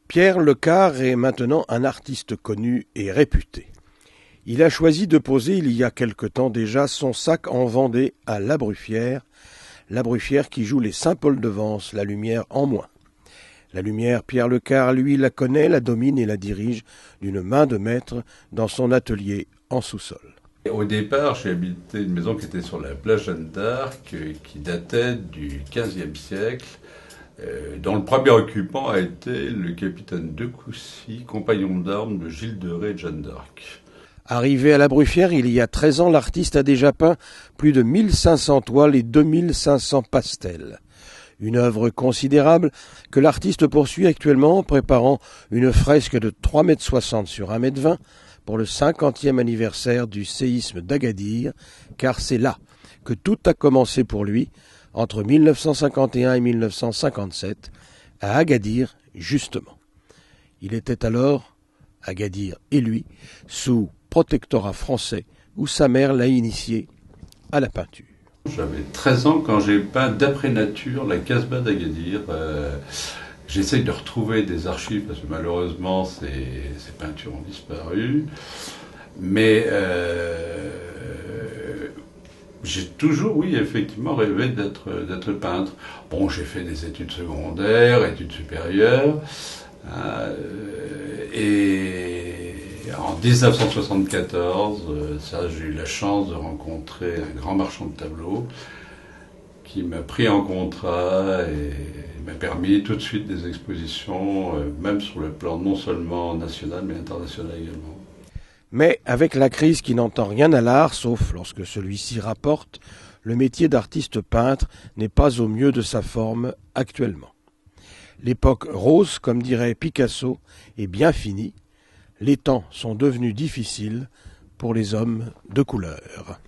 Pierre Lecard est maintenant un artiste connu et réputé. Il a choisi de poser il y a quelque temps déjà son sac en Vendée à La Bruffière qui joue les Saint-Paul-de-Vence, la lumière en moins. La lumière, Pierre Lecard, lui, la connaît, la domine et la dirige d'une main de maître dans son atelier en sous-sol. Au départ, j'ai habité une maison qui était sur la plage Jeanne d'Arc, qui datait du XVe siècle, dont le premier occupant a été le capitaine de Coucy, compagnon d'armes de Gilles de Ré et de Jeanne d'Arc. Arrivé à La Bruffière il y a 13 ans, l'artiste a déjà peint plus de 1500 toiles et 2500 pastels. Une œuvre considérable que l'artiste poursuit actuellement en préparant une fresque de 3,60 m sur 1,20 m pour le 50e anniversaire du séisme d'Agadir, car c'est là que tout a commencé pour lui, entre 1951 et 1957, à Agadir justement. Il était alors, Agadir et lui, sous protectorat français, où sa mère l'a initié à la peinture. J'avais 13 ans quand j'ai peint d'après nature la Casbah d'Agadir. J'essaye de retrouver des archives parce que malheureusement ces peintures ont disparu. Mais j'ai toujours, oui, effectivement, rêvé d'être peintre. Bon, j'ai fait des études secondaires, études supérieures. Et en 1974, j'ai eu la chance de rencontrer un grand marchand de tableaux qui m'a pris en contrat et m'a permis tout de suite des expositions, même sur le plan non seulement national mais international également. Mais avec la crise qui n'entend rien à l'art, sauf lorsque celui-ci rapporte, le métier d'artiste peintre n'est pas au mieux de sa forme actuellement. L'époque rose, comme dirait Picasso, est bien finie. Les temps sont devenus difficiles pour les hommes de couleur.